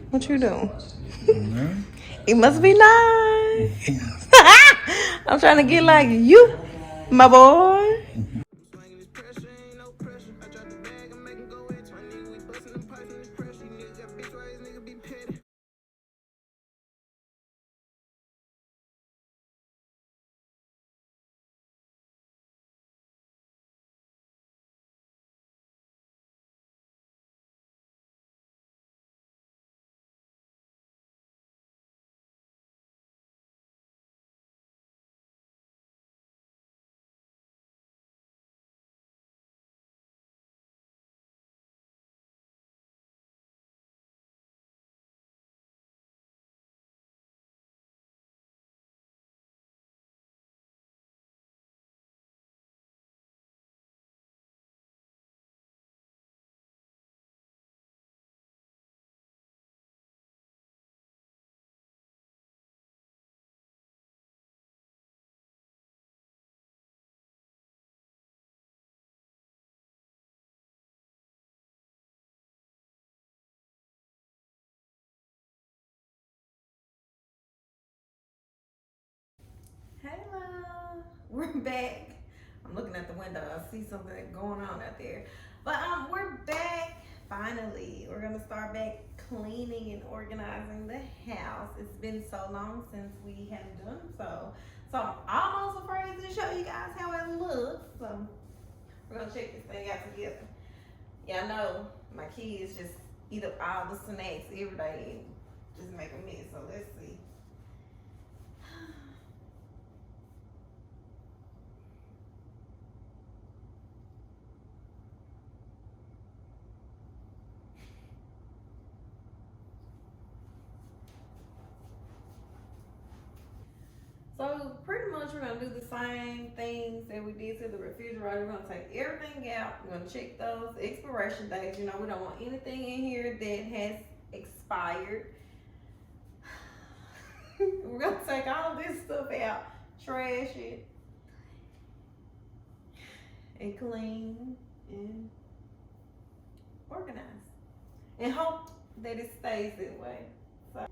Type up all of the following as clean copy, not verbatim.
What you doing? It must be nice. I'm trying to get like you, my boy. Hello, we're back. I'm looking at the window. I see something going on out there, but we're back. Finally, we're gonna start back cleaning and organizing the house. It's been so long since we have done so, so I'm almost afraid to show you guys how it looks. So we're gonna check this thing out together. Yeah, I know my kids just eat up all the snacks every day and just make a mess. So let's see. So pretty much we're gonna do the same things that we did to the refrigerator. We're gonna take everything out. We're gonna check those expiration dates. You know, we don't want anything in here that has expired. We're gonna take all this stuff out, trash it, and clean and organize. And hope that it stays that way. So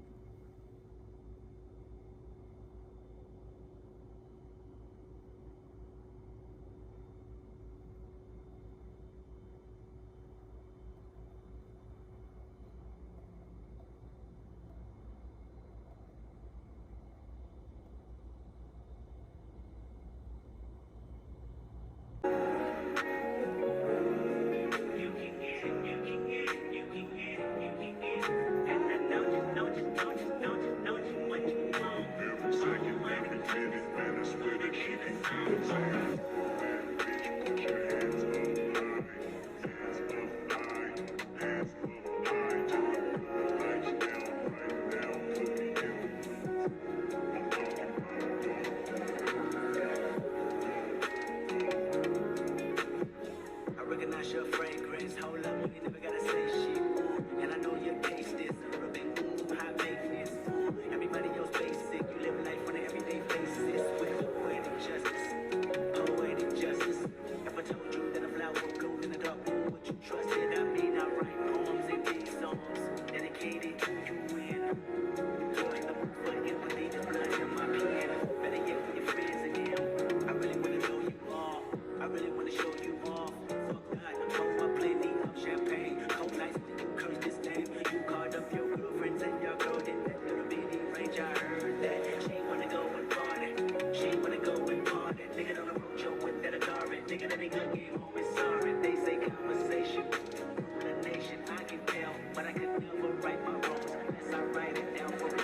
But I could never right my wrongs unless I write it down for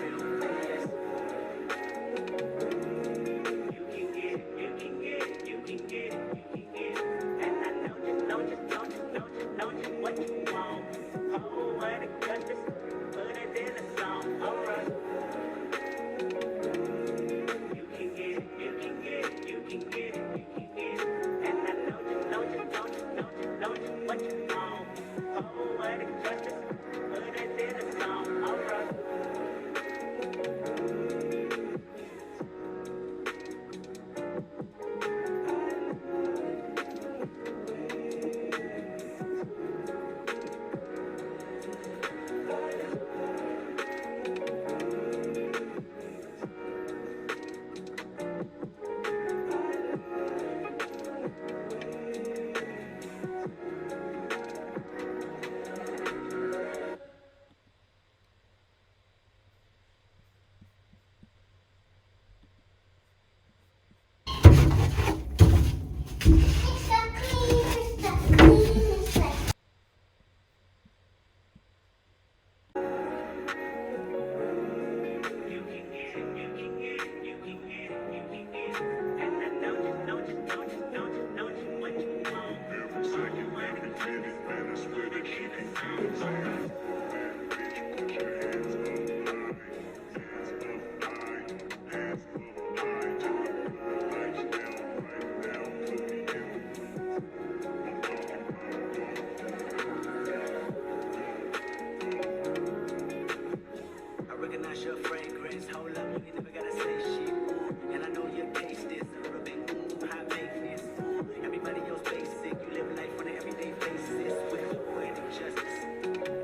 your fragrance. Hold up, you ain't never gotta say shit. Ooh, and I know your taste is a little bit high maintenance. Ooh, everybody else basic. You live life on an everyday basis with poetic justice.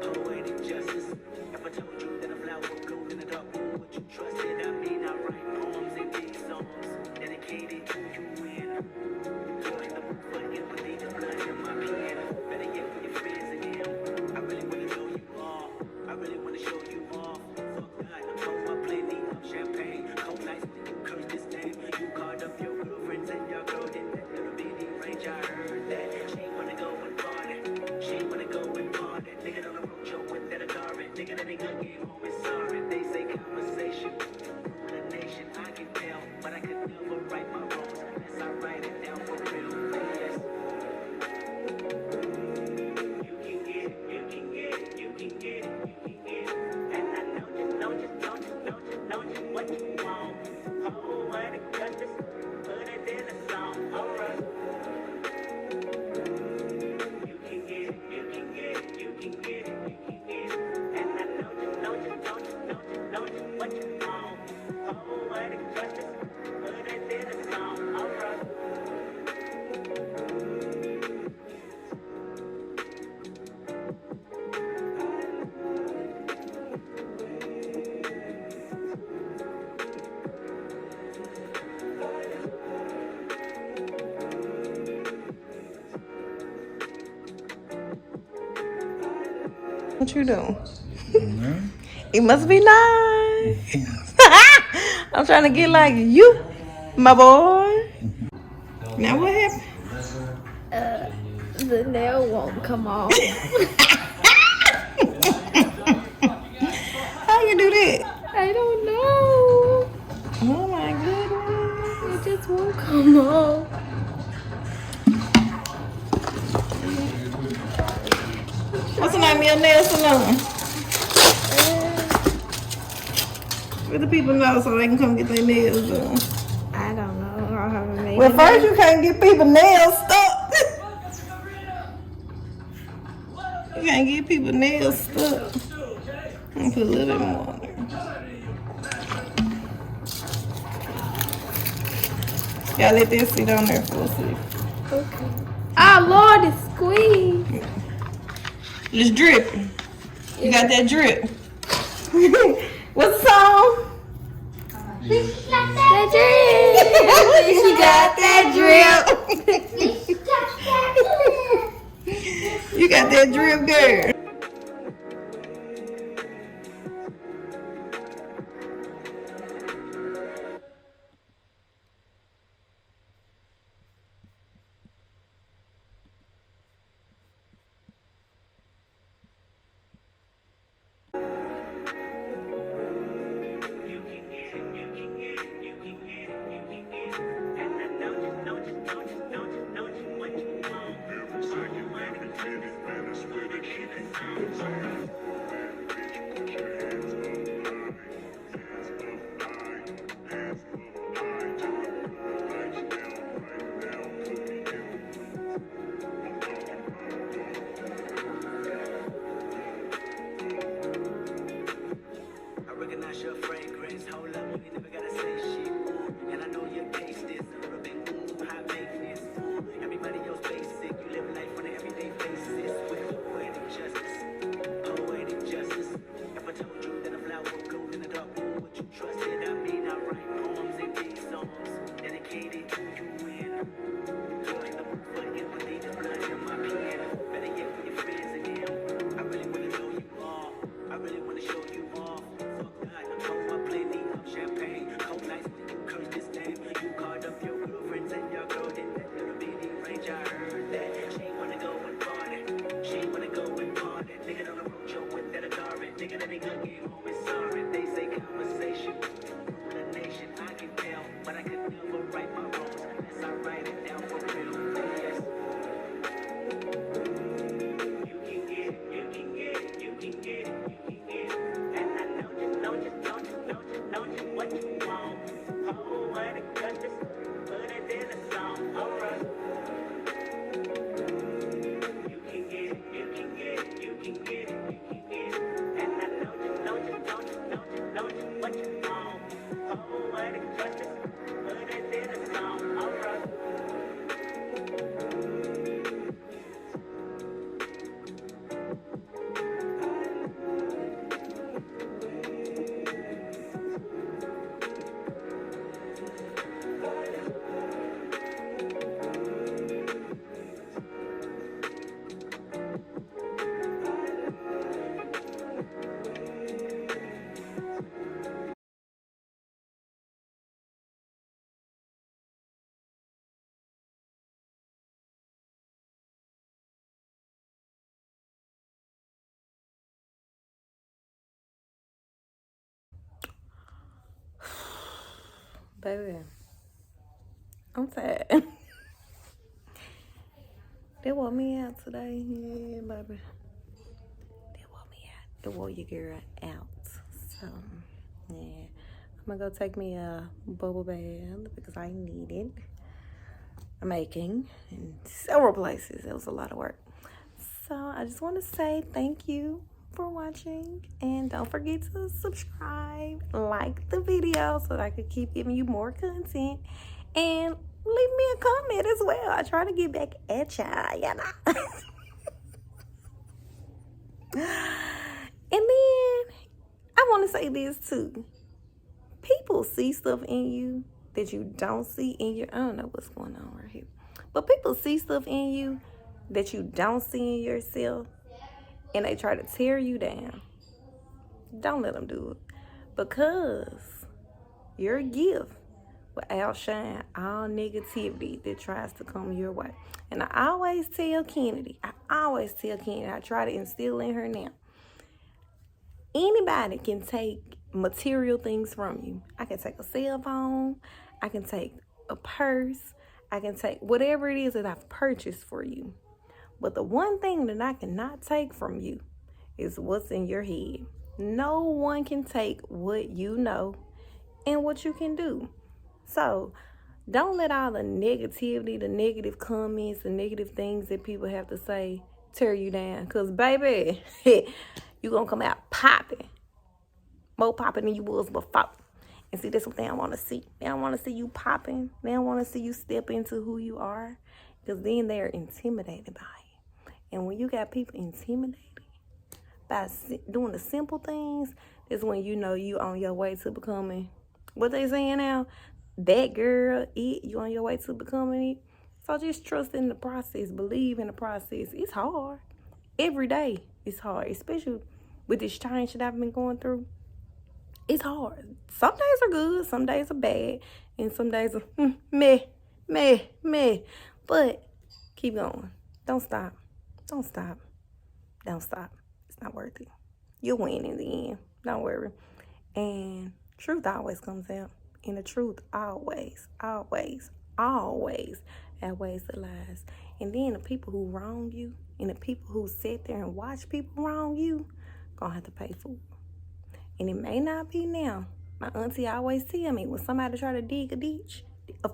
Poetic justice. If I told you that a flower bloomed in the dark room, would you trust it? I mean, I write poems and these songs dedicated to you and join the movement, empathy, the blood in my pen. Better yet for your friends and them. I really wanna know you all. I really wanna show you off. Fuck God, pour up plenty of champagne. Cold nights when you curse this name. You called up your girlfriends and your girl in that little bitty range. I heard that she wanna go and party. She wanna go and party. Nigga on the road show with that Atari. Nigga that ain't gonna get home is sorry. They say conversation rule the nation. I can tell, but I could never right my wrongs unless I write it down for real. Yes. You can get it, you can get it, you can get it, you can get it. And I know just what you want. Oh, what a goodness, put it in a song. Alright. You can get it, you can get it, you can get it, you can get it. And I know just what you want. Oh, what a goodness, put it in a song. Alright. What you doing? It must be nice. I'm trying to get like you, my boy. Now what happened? The nail won't come off. How you do that? I don't know. Oh my goodness. It just won't come off. What's the name of your nail salon? Let the people know so they can come get their nails done. I don't know. I haven't made Well, it. first you can't get people nails stuck. You can't get people nails stuck. I'm gonna put a little bit more on there. Gotta let that sit on there for a second. Okay. Oh, Lord, it's squeezed. Just drip. You got that drip. What's the song? That drip. She got that drip. You got that drip, girl. Recognize your fragrance. Hold up, you ain't never gotta say shit. Ooh, and I know your taste is a little bit high maintenance. Ooh, everybody else basic. You live life on an everyday basis with poetic justice. Poetic justice. If I told you that a flower bloomed in the dark room, would you trust it? I mean, I write poems and these songs dedicated to you and join the movement, empathy, the blood in my pen. Better yet for your friends and them. I really wanna know you all. I really wanna show you off. Pour up plenty of champagne. Cold nights when you curse this name. You called up your girlfriends and your girl in that little bitty range. I heard that she wanna go and party. She wanna go and party. Nigga on the road show with that Atari. Nigga that ain't gonna get home is sorry. They say conversation rule the nation. I can tell, but I could never right my wrongs unless I write it down for real. Yes. You can get it, you can get it, you can get it, you can get it. And I know just what you want. Oh, what a goodness, put it in a song. Alright. You can get it, you can get it, you can get it, you can get it. And I know just Baby, I'm tired. They wore me out today. Yeah, baby. They wore me out. They wore your girl out. So, yeah. I'm gonna go take me a bubble bath because I need it. I'm making in several places. It was a lot of work. So, I just want to say thank you for watching. And don't forget to subscribe, like the video so that I could keep giving you more content. And leave me a comment as well. I try to get back at y'all, you know. And then I want to say this too. People see stuff in you that you don't see in your. I don't know what's going on right here, but people see stuff in you that you don't see in yourself, and they try to tear you down. Don't let them do it, because your gift will outshine all negativity that tries to come your way. And I always tell Kennedy, I try to instill in her now. Anybody can take material things from you. I can take a cell phone, I can take a purse, I can take whatever it is that I've purchased for you. But the one thing that I cannot take from you is what's in your head. No one can take what you know and what you can do. So don't let all the negativity, the negative comments, the negative things that people have to say tear you down. Because, baby, you're going to come out popping. More popping than you was before. And see, that's what they don't want to see. They don't want to see you popping. They don't want to see you step into who you are. Because then they're intimidated by it. And when you got people intimidated by doing the simple things, is when you know you on your way to becoming, what they saying now, that girl, you on your way to becoming it. So just trust in the process, believe in the process. It's hard. Every day it's hard, especially with this change that I've been going through. It's hard. Some days are good, some days are bad, and some days are meh. But keep going. Don't stop. Don't stop. Don't stop. It's not worth it. You'll win in the end. Don't worry. And truth always comes out. And the truth always outweighs the lies. And then the people who wrong you and the people who sit there and watch people wrong you gonna have to pay for it. And it may not be now. My auntie always tell me when somebody try to dig a ditch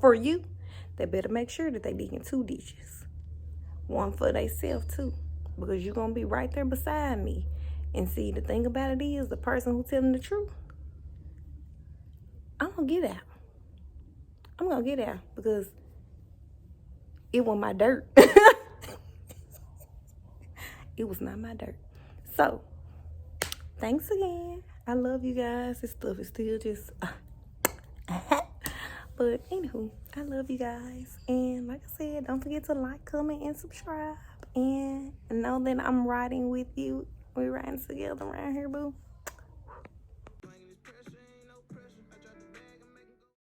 for you, they better make sure that they digging 2 ditches. One for themselves too. Because you're gonna be right there beside me. And see, the thing about it is, the person who telling the truth, I'm gonna get out. I'm gonna get out because it was my dirt. It was not my dirt. So, thanks again. I love you guys. This stuff is still just... But, anywho, I love you guys. And like I said, don't forget to like, comment, and subscribe. And know that I'm riding with you. We're riding together around here, boo.